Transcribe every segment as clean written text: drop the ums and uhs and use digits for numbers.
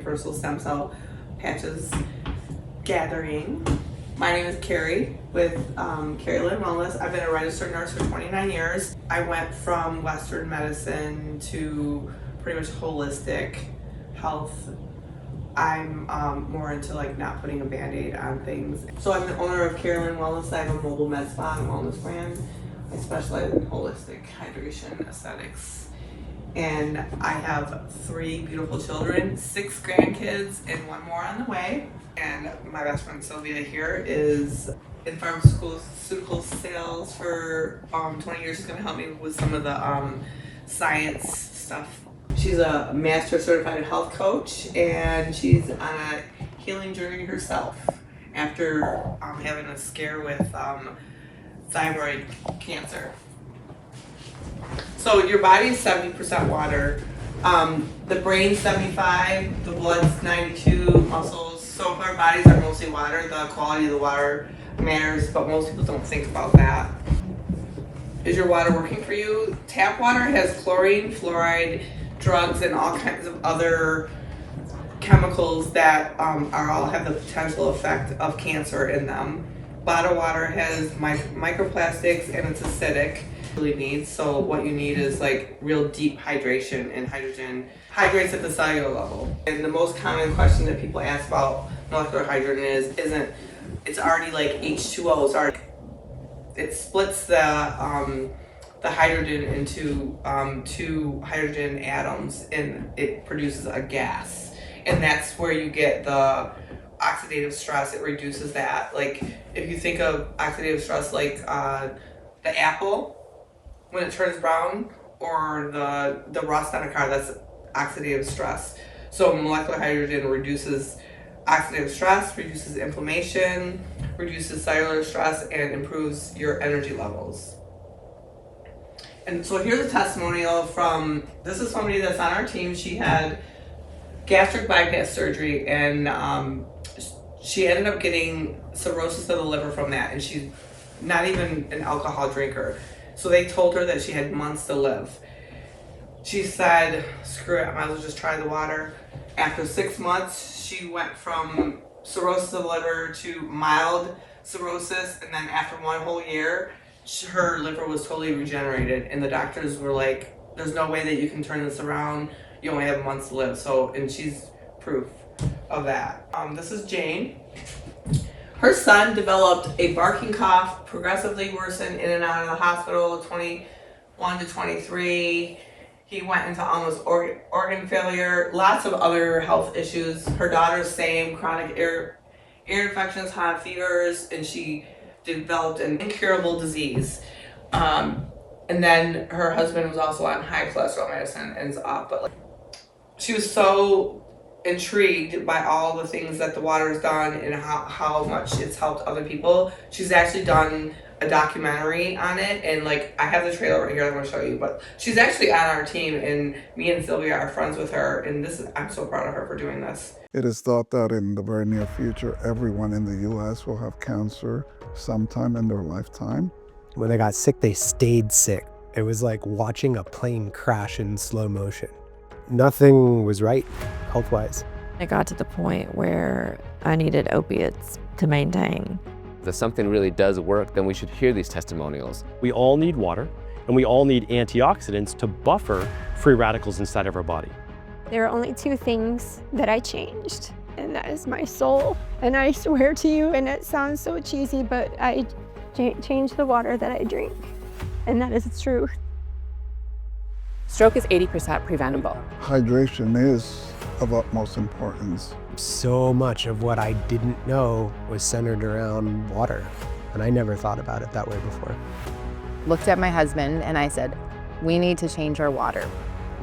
universal stem cell patches gathering. My name is Carrie with Carrie Lynn Wellness. I've been a registered nurse for 29 years. I went from Western medicine to pretty much holistic health. I'm more into like not putting a band-aid on things. So I'm the owner of Carrie Lynn Wellness. I have a mobile med spa and wellness brand. I specialize in holistic hydration aesthetics. And I have 3 beautiful children, 6 grandkids, and 1 more on the way. And my best friend Sylvia here is in pharmaceutical sales for 20 years. She's gonna help me with some of the science stuff. She's a master certified health coach, and she's on a healing journey herself after having a scare with thyroid cancer. So your body is 70% water, the brain's 75, the blood's 92, muscles. So if our bodies are mostly water, the quality of the water matters, but most people don't think about that. Is your water working for you? Tap water has chlorine, fluoride, drugs, and all kinds of other chemicals that all have the potential effect of cancer in them. Bottled water has microplastics and it's acidic. Really needs. So what you need is like real deep hydration, and hydrogen hydrates at the cellular level. And the most common question that people ask about molecular hydrogen isn't it's already like H2O. It's already, it splits the hydrogen into 2 hydrogen atoms, and it produces a gas. And that's where you get the oxidative stress. It reduces that. Like if you think of oxidative stress like the apple when it turns brown, or the rust on a car, that's oxidative stress. So molecular hydrogen reduces oxidative stress, reduces inflammation, reduces cellular stress, and improves your energy levels. And so here's a testimonial from, this is somebody that's on our team. She had gastric bypass surgery, and she ended up getting cirrhosis of the liver from that, and she's not even an alcohol drinker. So they told her that she had months to live. She said, screw it, I might as well just try the water. After 6 months, she went from cirrhosis of the liver to mild cirrhosis, and then after 1 whole year, her liver was totally regenerated, and the doctors were like, there's no way that you can turn this around. You only have months to live. So, and she's proof of that. This is Jane. Her son developed a barking cough, progressively worsened in and out of the hospital, 21 to 23. He went into almost organ failure, lots of other health issues. Her daughter's same, chronic ear infections, high fevers, and she developed an incurable disease. And then her husband was also on high cholesterol medicine and is off, but like, she was so intrigued by all the things that the water has done and how much it's helped other people. She's actually done a documentary on it, and like I have the trailer right here I'm going to show you, but she's actually on our team, and me and Sylvia are friends with her, and I'm so proud of her for doing this. It is thought that in the very near future, everyone in the U.S. will have cancer sometime in their lifetime. When they got sick, they stayed sick. It was like watching a plane crash in slow motion. Nothing was right health-wise. I got to the point where I needed opiates to maintain. If something really does work, then we should hear these testimonials. We all need water, and we all need antioxidants to buffer free radicals inside of our body. There are only 2 things that I changed, and that is my soul. And I swear to you, and it sounds so cheesy, but I changed the water that I drink, and that is the truth. Stroke is 80% preventable. Hydration is of utmost importance. So much of what I didn't know was centered around water, and I never thought about it that way before. Looked at my husband and I said, we need to change our water.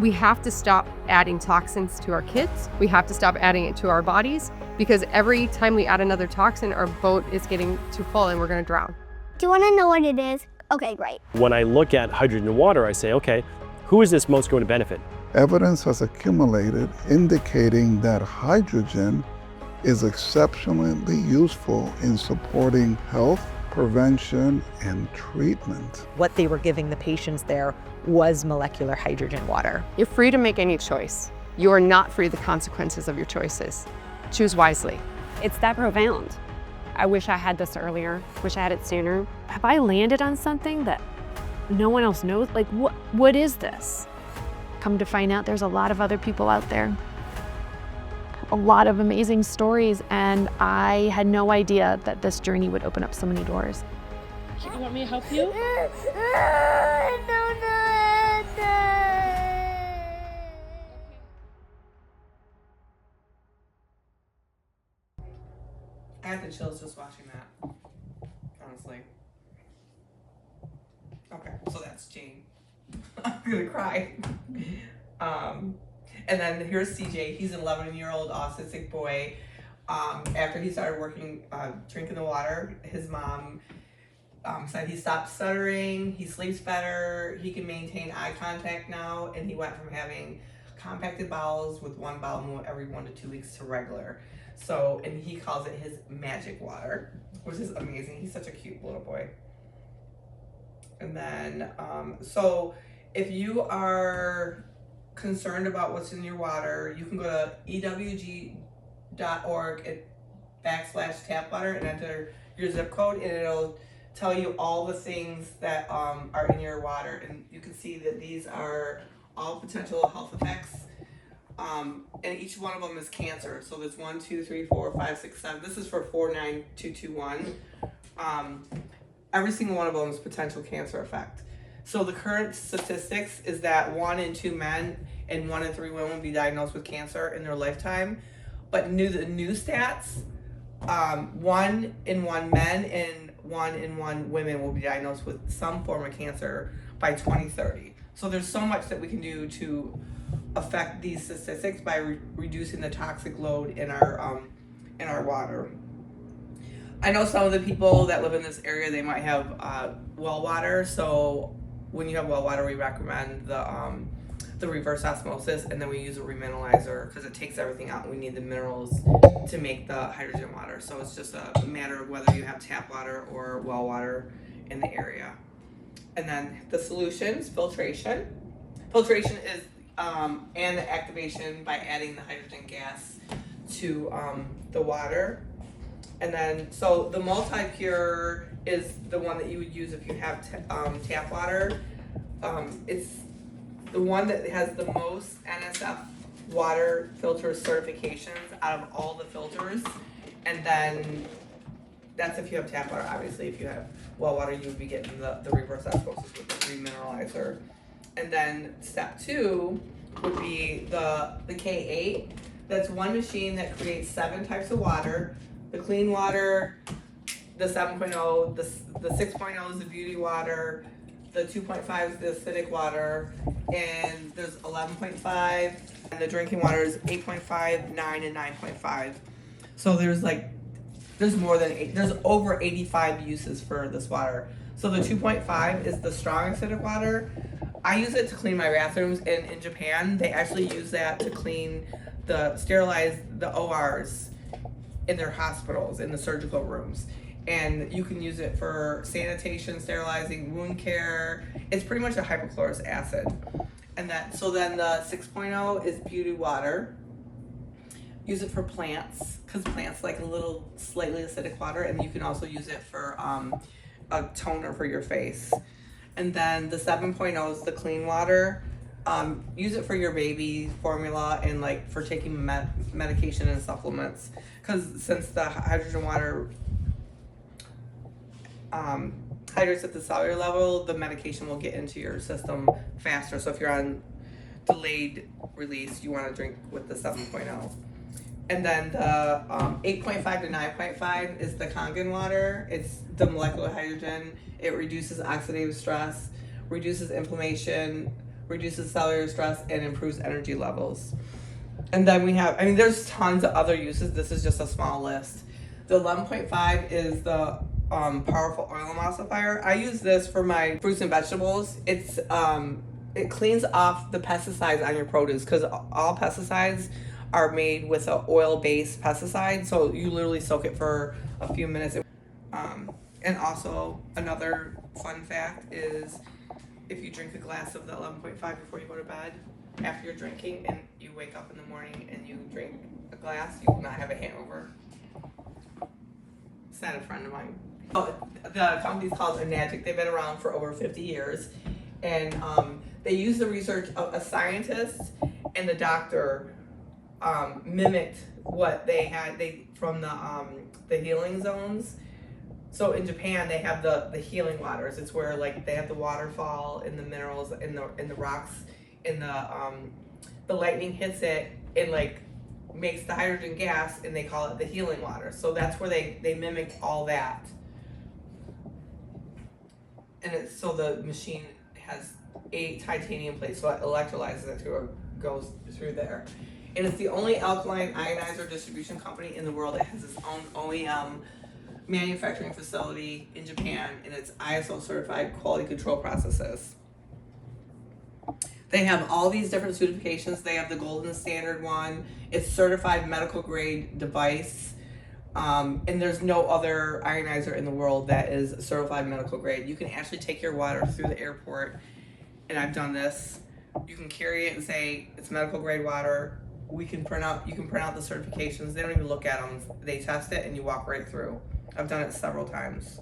We have to stop adding toxins to our kids. We have to stop adding it to our bodies, because every time we add another toxin, our boat is getting too full and we're going to drown. Do you want to know what it is? Okay, great. When I look at hydrogen in water, I say, okay, who is this most going to benefit? Evidence has accumulated indicating that hydrogen is exceptionally useful in supporting health, prevention, and treatment. What they were giving the patients there was molecular hydrogen water. You're free to make any choice. You are not free of the consequences of your choices. Choose wisely. It's that profound. I wish I had this earlier, wish I had it sooner. Have I landed on something that no one else knows? Like, what is this? Come to find out, there's a lot of other people out there. A lot of amazing stories, and I had no idea that this journey would open up so many doors. You want me to help you? I had the chills just watching that, honestly. Okay, so that's Jane. I'm gonna cry. And then here's CJ. He's an 11-year-old autistic boy. After he started working, drinking the water, his mom said he stopped stuttering, he sleeps better, he can maintain eye contact now, and he went from having compacted bowels with one bowel movement every 1 to 2 weeks to regular. So, and he calls it his magic water, which is amazing. He's such a cute little boy. And then, so if you are concerned about what's in your water, you can go to ewg.org/tap water and enter your zip code, and it'll tell you all the things that are in your water. And you can see that these are all potential health effects. And each one of them is cancer. So there's 1, 2, 3, 4, 5, 6, 7. This is for 49221. Every single one of them is potential cancer effect. So the current statistics is that 1 in 2 men and 1 in 3 women will be diagnosed with cancer in their lifetime. But the new stats, 1 in 1 men and 1 in 1 women will be diagnosed with some form of cancer by 2030. So there's so much that we can do to affect these statistics by reducing the toxic load in our water. I know some of the people that live in this area, they might have well water. So when you have well water, we recommend the reverse osmosis, and then we use a remineralizer because it takes everything out. We need the minerals to make the hydrogen water. So it's just a matter of whether you have tap water or well water in the area. And then the solutions, filtration. Filtration is and the activation by adding the hydrogen gas to the water. And then, so the multi-pure is the one that you would use if you have tap water. It's the one that has the most NSF water filter certifications out of all the filters. And then that's if you have tap water. Obviously, if you have well water, you would be getting the reverse osmosis with the remineralizer. And then step 2 would be the K8. That's one machine that creates 7 types of water. The clean water, the 7.0, the 6.0 is the beauty water, the 2.5 is the acidic water, and there's 11.5, and the drinking water is 8.5, 9, and 9.5. So there's more than there's over 85 uses for this water. So the 2.5 is the strong acidic water. I use it to clean my bathrooms, and in Japan, they actually use that to sterilize the ORs in their hospitals, in the surgical rooms. And you can use it for sanitation, sterilizing, wound care. It's pretty much a hypochlorous acid. And so then the 6.0 is beauty water. Use it for plants, because plants like a little slightly acidic water, and you can also use it for a toner for your face. And then the 7.0 is the clean water. Use it for your baby formula and like for taking medication and supplements. Because since the hydrogen water hydrates at the cellular level, the medication will get into your system faster. So if you're on delayed release, you want to drink with the 7.0. And then the 8.5 to 9.5 is the Kangen water. It's the molecular hydrogen. It reduces oxidative stress, reduces inflammation, reduces cellular stress, and improves energy levels. And then we have, there's tons of other uses. This is just a small list. The 11.5 is the powerful oil emulsifier. I use this for my fruits and vegetables. It cleans off the pesticides on your produce, because all pesticides are made with an oil-based pesticide. So you literally soak it for a few minutes. And also another fun fact is if you drink a glass of the 11.5 before you go to bed, after you're drinking and you wake up in the morning and you drink a glass, you will not have a hangover. Said a friend of mine. The company's called Enagic. They've been around for over 50 years. And they use the research of a scientist and the doctor mimicked what they had from the healing zones. So in Japan, they have the healing waters. It's where like they have the waterfall and the minerals in the rocks, and the lightning hits it and like makes the hydrogen gas, and they call it the healing water. So that's where they mimic all that. And so the machine has 8 titanium plates, so it electrolyzes it goes through there. And it's the only alkaline ionizer distribution company in the world that has its own OEM manufacturing facility in Japan, and it's ISO certified quality control processes. They have all these different certifications. They have the golden standard one. It's certified medical grade device. And there's no other ionizer in the world that is certified medical grade. You can actually take your water through the airport, and I've done this. You can carry it and say it's medical grade water. You can print out the certifications. They don't even look at them. They test it and you walk right through. I've done it several times.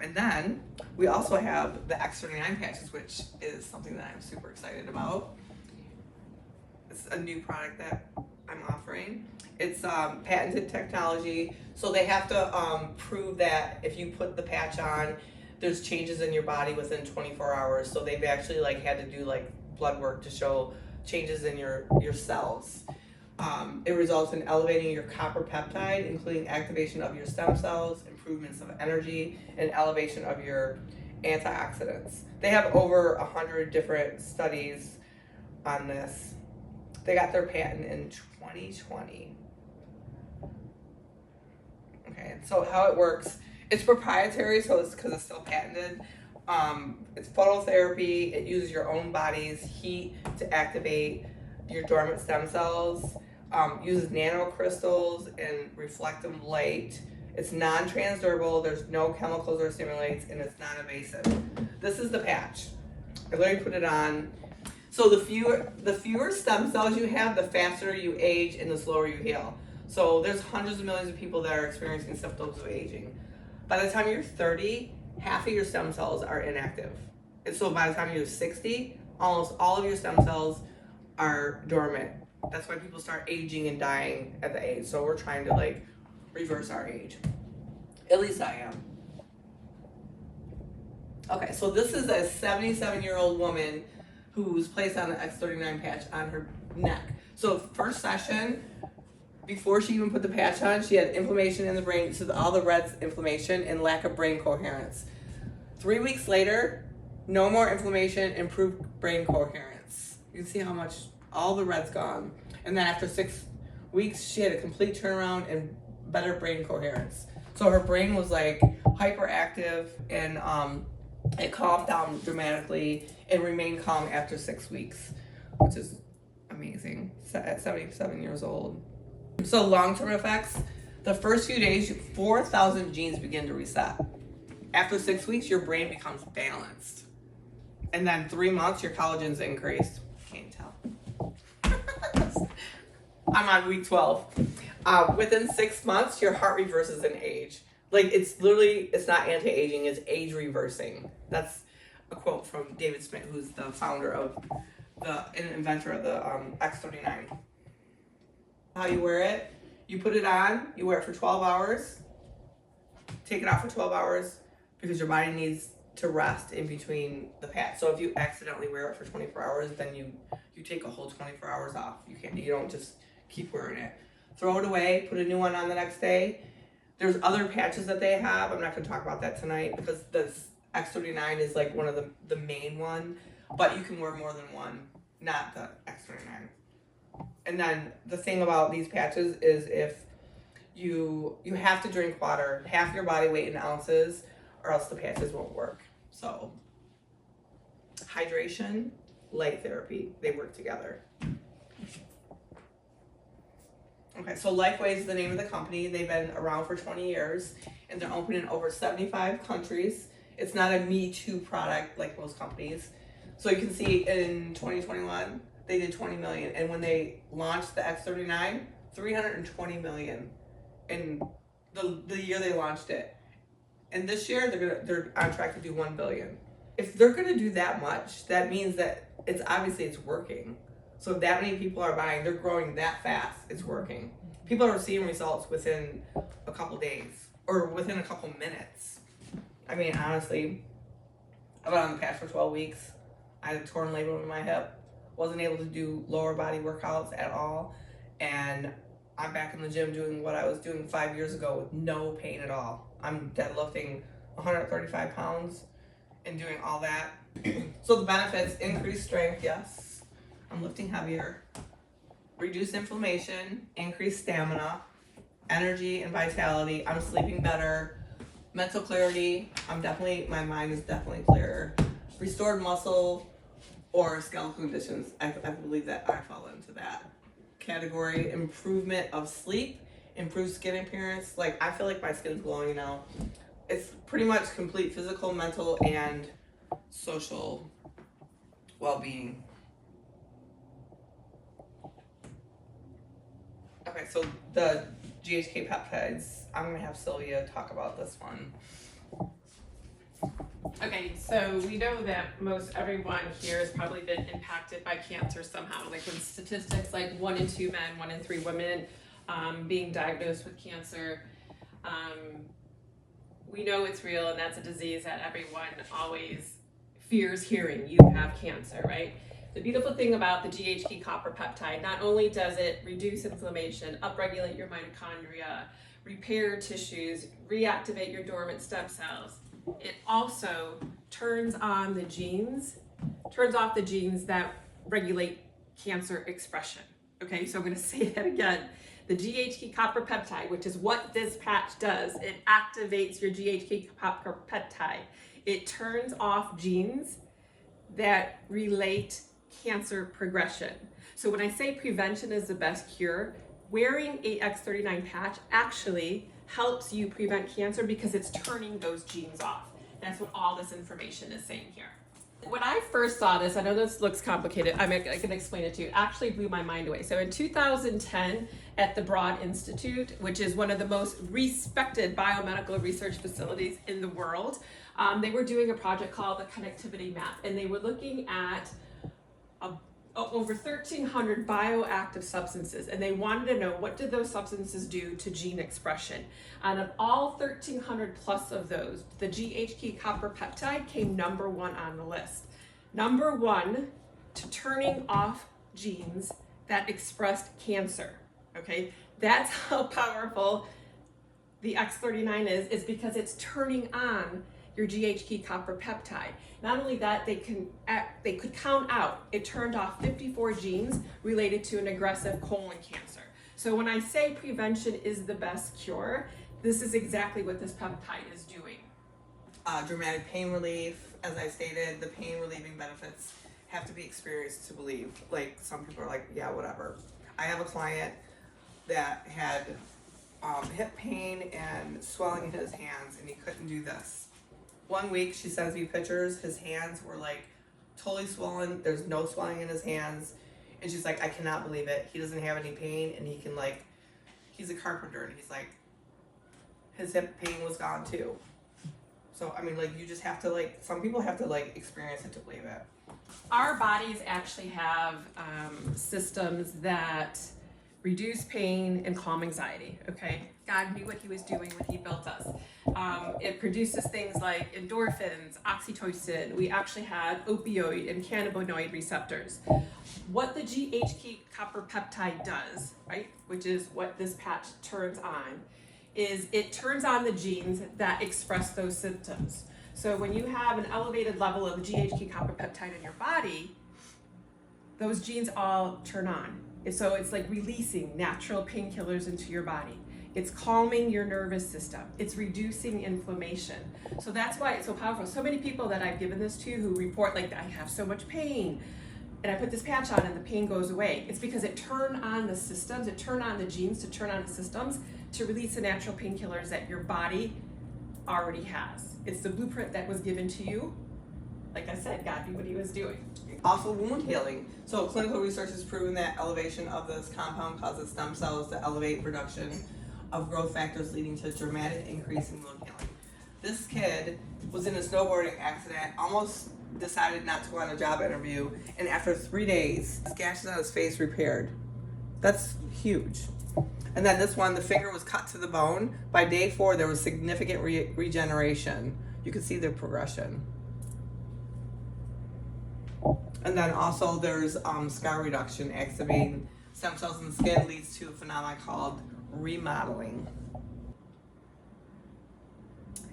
And then we also have the X39 patches, which is something that I'm super excited about. It's a new product that I'm offering. It's patented technology, so they have to prove that if you put the patch on, there's changes in your body within 24 hours. So they've actually like had to do like blood work to show changes in your cells. It results in elevating your copper peptide, including activation of your stem cells, improvements of energy, and elevation of your antioxidants. They have over 100 different studies on this. They got their patent in 2020. Okay, so how it works, it's proprietary, so it's because it's still patented. It's phototherapy. It uses your own body's heat to activate your dormant stem cells. Uses nanocrystals and reflective light. It's non-transdermal. There's no chemicals or stimulants, and it's non-invasive. This is the patch. I literally put it on. So the fewer stem cells you have, the faster you age and the slower you heal. So there's hundreds of millions of people that are experiencing symptoms of aging. By the time you're 30, half of your stem cells are inactive. And so by the time you're 60, almost all of your stem cells are dormant. That's why people start aging and dying at the age. So we're trying to like reverse our age. At least I am. Okay, so this is a 77-year-old woman who's placed on an X39 patch on her neck. So first session, before she even put the patch on, she had inflammation in the brain. So all the red's inflammation and lack of brain coherence. 3 weeks later, no more inflammation, improved brain coherence. You can see how much all the red's gone. And then after 6 weeks, she had a complete turnaround and better brain coherence. So her brain was like hyperactive, and it calmed down dramatically and remained calm after 6 weeks, which is amazing at 77 years old. So long-term effects, the first few days, 4,000 genes begin to reset. After 6 weeks, your brain becomes balanced. And then 3 months, your collagen's increased. Can't tell. I'm on week 12. Within 6 months, your heart reverses in age. Like it's not anti-aging, it's age reversing. That's a quote from David Smith, who's the founder of and inventor of the X39. How you wear it, you put it on, you wear it for 12 hours, take it off for 12 hours because your body needs to rest in between the patch. So if you accidentally wear it for 24 hours, then you take a whole 24 hours off. You don't just keep wearing it. Throw it away, put a new one on the next day. There's other patches that they have. I'm not going to talk about that tonight because this X39 is like one of the main one, but you can wear more than one, not the X39. And then the thing about these patches is if you have to drink water, half your body weight in ounces, or else the patches won't work. So hydration, light therapy, they work together. Okay, so Lifeway is the name of the company. They've been around for 20 years, and they're open in over 75 countries. It's not a Me Too product like most companies. So you can see in 2021, they did 20 million. And when they launched the X39, 320 million in the year they launched it. And this year, they're on track to do 1 billion. If they're gonna do that much, that means that it's obviously working. So if that many people are buying, they're growing that fast, it's working. People are seeing results within a couple days or within a couple minutes. I mean, honestly, I've been on the patch for 12 weeks. I had a torn labrum in my hip, wasn't able to do lower body workouts at all. And I'm back in the gym doing what I was doing 5 years ago with no pain at all. I'm deadlifting 135 pounds and doing all that. So the benefits: increased strength, yes. I'm lifting heavier. Reduced inflammation, increased stamina, energy and vitality. I'm sleeping better. Mental clarity. My mind is definitely clearer. Restored muscle or skeletal conditions. I believe that I fall into that category. Improvement of sleep, improved skin appearance. Like, I feel like my skin's glowing now. It's pretty much complete physical, mental, and social well-being. Okay, so the GHK peptides, I'm gonna have Sylvia talk about this one. Okay, so we know that most everyone here has probably been impacted by cancer somehow. Like, with statistics like 1 in 2 men, 1 in 3 women being diagnosed with cancer. We know it's real, and that's a disease that everyone always fears hearing. You have cancer, right? The beautiful thing about the GHK copper peptide, not only does it reduce inflammation, upregulate your mitochondria, repair tissues, reactivate your dormant stem cells, it also turns off the genes that regulate cancer expression. Okay, so I'm going to say that again. The GHK copper peptide, which is what this patch does, it activates your GHK copper peptide. It turns off genes that relate cancer progression. So when I say prevention is the best cure, wearing a X39 patch actually helps you prevent cancer because it's turning those genes off. That's what all this information is saying here. When I first saw this, I know this looks complicated, I can explain it to you, it actually blew my mind away. So in 2010 at the Broad Institute, which is one of the most respected biomedical research facilities in the world, they were doing a project called the Connectivity Map, and they were looking at over 1,300 bioactive substances, and they wanted to know what did those substances do to gene expression. And of all 1,300 plus of those, the GHK copper peptide came number 1 on the list. Number 1 to turning off genes that expressed cancer. Okay, that's how powerful the X39 is because it's turning on your GHK copper peptide. Not only that, they could count out, it turned off 54 genes related to an aggressive colon cancer. So when I say prevention is the best cure, this is exactly what this peptide is doing. Dramatic pain relief, as I stated, the pain relieving benefits have to be experienced to believe. Like, some people are like, yeah, whatever. I have a client that had hip pain and swelling in his hands, and he couldn't do this. 1 week, she sends me pictures, his hands were like totally swollen, there's no swelling in his hands, and she's like, I cannot believe it, he doesn't have any pain, and he can, like, he's a carpenter, and he's like, his hip pain was gone too. So, I mean, like, you just have to, like, some people have to, like, experience it to believe it. Our bodies actually have systems that reduce pain and calm anxiety, okay? God knew what he was doing when he built us. It produces things like endorphins, oxytocin. We actually have opioid and cannabinoid receptors. What the GHK copper peptide does, right, which is what this patch turns on, is it turns on the genes that express those symptoms. So when you have an elevated level of GHK copper peptide in your body, those genes all turn on. So it's like releasing natural painkillers into your body. It's calming your nervous system. It's reducing inflammation. So that's why it's so powerful. So many people that I've given this to who report, like, I have so much pain, and I put this patch on and the pain goes away. It's because it turned on the systems, it turned on the genes to turn on the systems to release the natural painkillers that your body already has. It's the blueprint that was given to you like I said, God knew what he was doing. Also, wound healing. So clinical research has proven that elevation of this compound causes stem cells to elevate production of growth factors, leading to a dramatic increase in wound healing. This kid was in a snowboarding accident, almost decided not to go on a job interview, and after 3 days, his gashes on his face repaired. That's huge. And then this one, the finger was cut to the bone. By day 4, there was significant regeneration. You could see the progression. And then also there's scar reduction. Activating stem cells in the skin leads to a phenomenon called remodeling.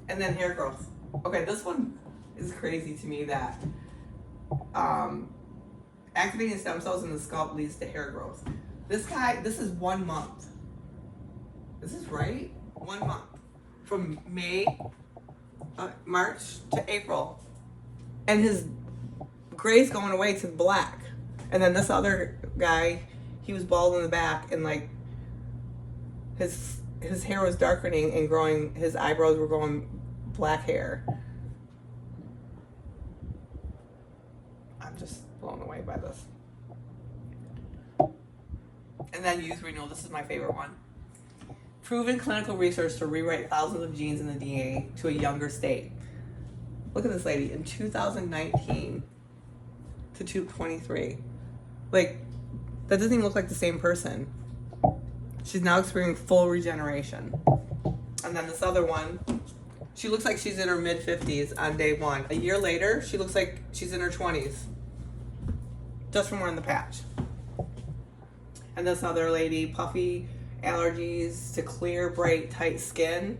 And then hair growth. Okay, this one is crazy to me that activating stem cells in the scalp leads to hair growth. This guy, this is 1 month. This is right? 1 month. From March to April. And his gray's going away to black. And then this other guy, he was bald in the back, and like his hair was darkening and growing, his eyebrows were growing black hair. I'm just blown away by this. And then youth renewal, this is my favorite one. Proven clinical research to rewrite thousands of genes in the DNA to a younger state. Look at this lady, in 2019 to 2023. Like, that doesn't even look like the same person. She's now experiencing full regeneration. And then this other one, she looks like she's in her mid-50s on day 1. A year later, she looks like she's in her 20s. Just from wearing the patch. And this other lady, puffy allergies to clear, bright, tight skin.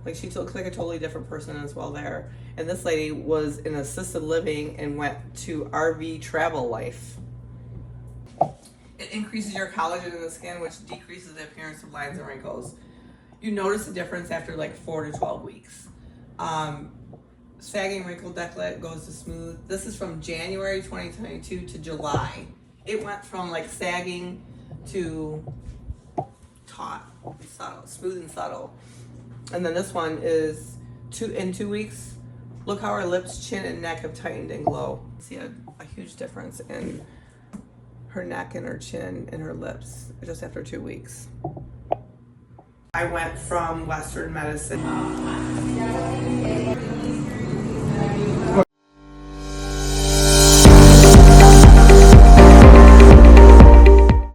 Like, she looks like a totally different person as well there. And this lady was in assisted living and went to RV travel life. It increases your collagen in the skin, which decreases the appearance of lines and wrinkles. You notice a difference after like 4 to 12 weeks. Sagging wrinkled decollete goes to smooth. This is from January 2022 to July. It went from like sagging to taut, subtle, smooth and subtle. And then this one is in 2 weeks. Look how her lips, chin, and neck have tightened and glow. See a huge difference in her neck and her chin and her lips just after 2 weeks. I went from Western medicine